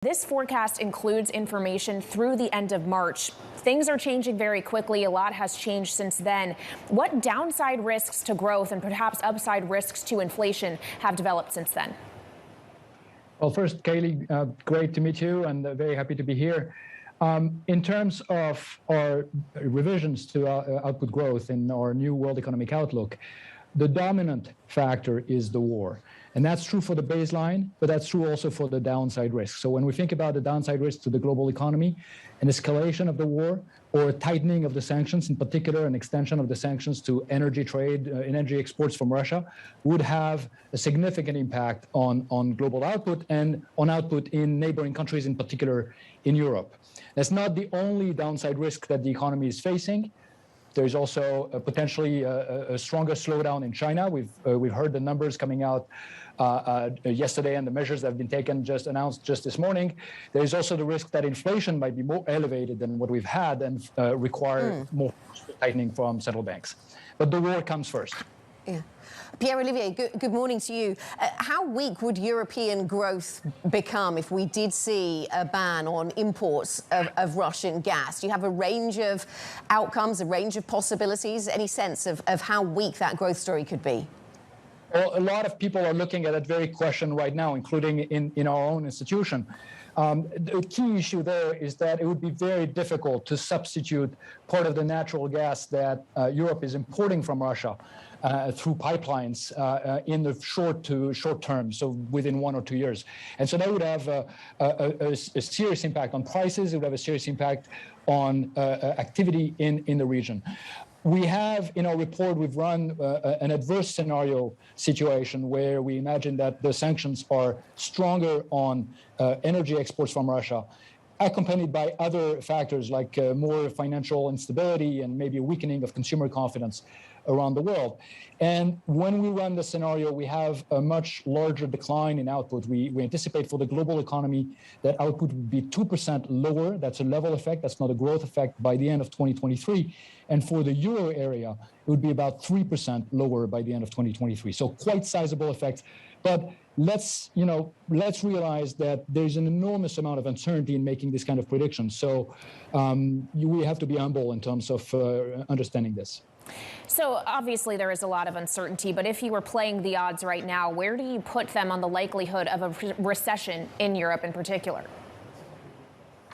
This forecast includes information through the end of March. Things are changing very quickly. A lot has changed since then. What downside risks to growth and perhaps upside risks to inflation have developed since then? Well, first, Kaylee, great to meet you and very happy to be here. In terms of our revisions to output growth in our new world economic outlook, the dominant factor is the war. And that's true for the baseline, but that's true also for the downside risk. So when we think about the downside risk to the global economy, an escalation of the war or a tightening of the sanctions, in particular an extension of the sanctions to energy trade, energy exports from Russia, would have a significant impact on global output and on output in neighboring countries, in particular in Europe. That's not the only downside risk that the economy is facing. There's also potentially a stronger slowdown in China. We've heard the numbers coming out yesterday and the measures that have been taken, announced just this morning. There's also the risk that inflation might be more elevated than what we've had and require more tightening from central banks. But the war comes first. Yeah. Pierre-Olivier, good morning to you. How weak would European growth become if we did see a ban on imports of Russian gas? Do you have a range of outcomes, a range of possibilities, any sense of how weak that growth story could be? Well, a lot of people are looking at that very question right now, including in our own institution. The key issue there is that it would be very difficult to substitute part of the natural gas that Europe is importing from Russia through pipelines in the short term, so within 1 or 2 years. And so that would have a serious impact on prices. It would have a serious impact on activity in the region. We have, in our report, we've run an adverse scenario situation where we imagine that the sanctions are stronger on energy exports from Russia, accompanied by other factors like more financial instability and maybe a weakening of consumer confidence around the world. And when we run the scenario, we have a much larger decline in output. We anticipate for the global economy that output would be 2% lower. That's a level effect. That's not a growth effect by the end of 2023. And for the euro area, it would be about 3% lower by the end of 2023. So quite sizable effects. But let's realize that there's an enormous amount of uncertainty in making this kind of predictions. So we have to be humble in terms of understanding this. So obviously there is a lot of uncertainty, but if you were playing the odds right now, where do you put them on the likelihood of a recession in Europe in particular?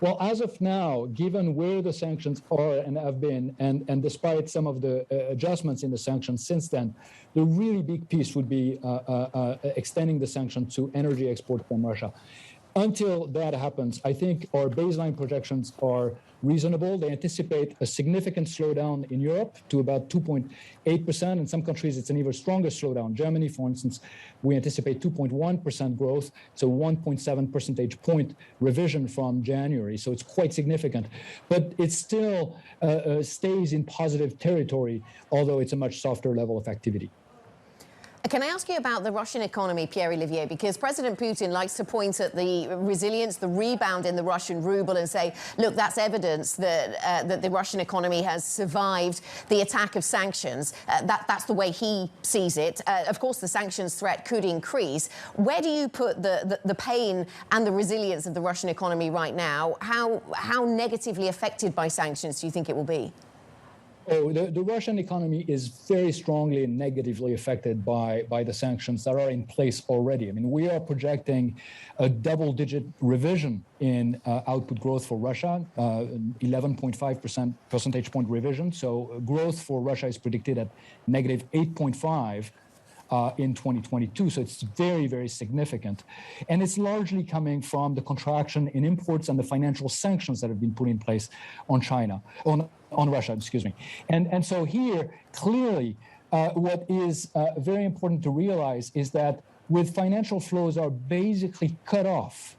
Well, as of now, given where the sanctions are and have been, and despite some of the adjustments in the sanctions since then, the really big piece would be extending the sanctions to energy export from Russia. Until that happens, I think our baseline projections are reasonable. They anticipate a significant slowdown in Europe to about 2.8%. In some countries, it's an even stronger slowdown. Germany, for instance, we anticipate 2.1% growth, so 1.7 percentage point revision from January. So it's quite significant. But it still stays in positive territory, although it's a much softer level of activity. Can I ask you about the Russian economy, Pierre-Olivier? Because President Putin likes to point at the resilience, the rebound in the Russian ruble and say, look, that's evidence that the Russian economy has survived the attack of sanctions. That's the way he sees it. Of course, the sanctions threat could increase. Where do you put the pain and the resilience of the Russian economy right now? How negatively affected by sanctions do you think it will be? Oh, the Russian economy is very strongly and negatively affected by the sanctions that are in place already. I mean, we are projecting a double-digit revision in output growth for Russia, 11.5% percentage point revision. So growth for Russia is predicted at negative 8.5%. In 2022. So it's very, very significant. And it's largely coming from the contraction in imports and the financial sanctions that have been put in place on Russia, excuse me. And so here, clearly, what is very important to realize is that with financial flows are basically cut off,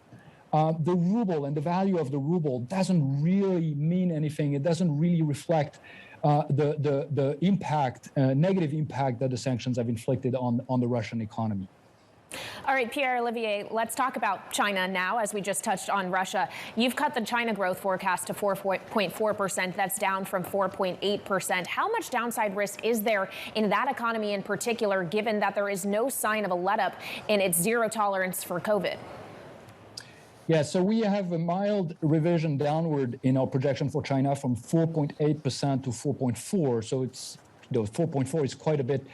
the ruble and the value of the ruble doesn't really mean anything. It doesn't really reflect the impact, negative impact that the sanctions have inflicted on the Russian economy. All right, Pierre-Olivier, let's talk about China now, as we just touched on Russia. You've cut the China growth forecast to 4.4%. That's down from 4.8%. How much downside risk is there in that economy in particular, given that there is no sign of a let-up in its zero tolerance for COVID? Yeah, so we have a mild revision downward in our projection for China from 4.8% to 4.4. So it's 4.4 is quite a bit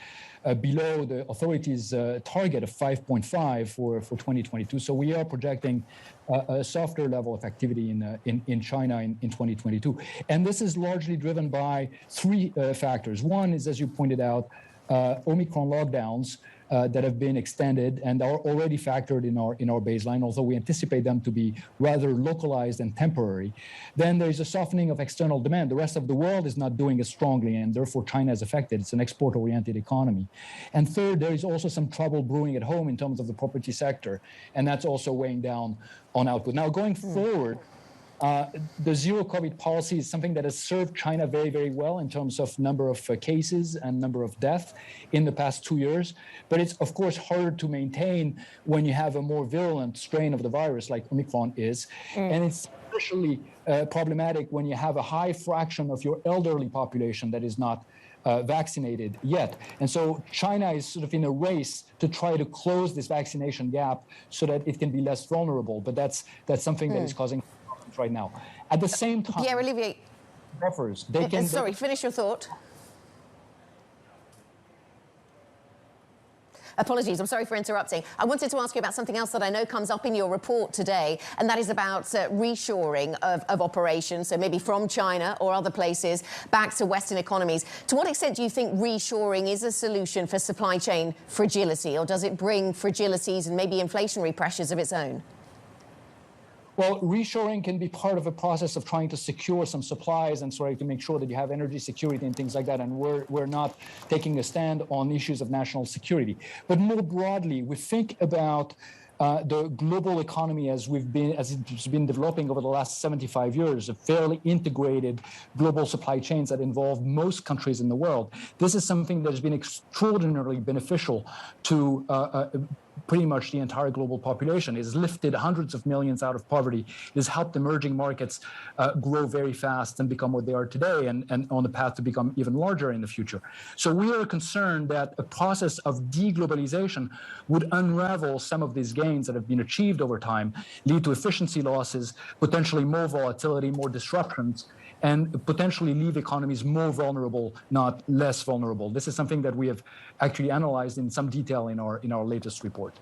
below the authorities' target of 5.5 for 2022. So we are projecting a softer level of activity in China in 2022. And this is largely driven by three factors. One is, as you pointed out, Omicron lockdowns that have been extended and are already factored in our baseline, although we anticipate them to be rather localized and temporary. Then there is a softening of external demand. The rest of the world is not doing as strongly, and therefore China is affected. It's an export-oriented economy. And third, there is also some trouble brewing at home in terms of the property sector, and that's also weighing down on output. Now, going forward, the zero COVID policy is something that has served China very, very well in terms of number of cases and number of deaths in the past 2 years. But it's, of course, harder to maintain when you have a more virulent strain of the virus like Omicron is. And it's especially problematic when you have a high fraction of your elderly population that is not vaccinated yet. And so China is sort of in a race to try to close this vaccination gap so that it can be less vulnerable. But that's something that is causing right now. At the same time, Pierre-Olivier, buffers, they can... sorry, finish your thought. Apologies, I'm sorry for interrupting. I wanted to ask you about something else that I know comes up in your report today, and that is about reshoring of operations, so maybe from China or other places back to Western economies. To what extent do you think reshoring is a solution for supply chain fragility, or does it bring fragilities and maybe inflationary pressures of its own? Well, reshoring can be part of a process of trying to secure some supplies and sort of to make sure that you have energy security and things like that. And we're not taking a stand on issues of national security. But more broadly, we think about the global economy as it's been developing over the last 75 years, a fairly integrated global supply chains that involve most countries in the world. This is something that has been extraordinarily beneficial to pretty much the entire global population. It has lifted hundreds of millions out of poverty. It has helped emerging markets grow very fast and become what they are today and on the path to become even larger in the future. So we are concerned that a process of deglobalization would unravel some of these gains that have been achieved over time, lead to efficiency losses, potentially more volatility, more disruptions, and potentially leave economies more vulnerable, not less vulnerable. This is something that we have actually analyzed in some detail in our latest report.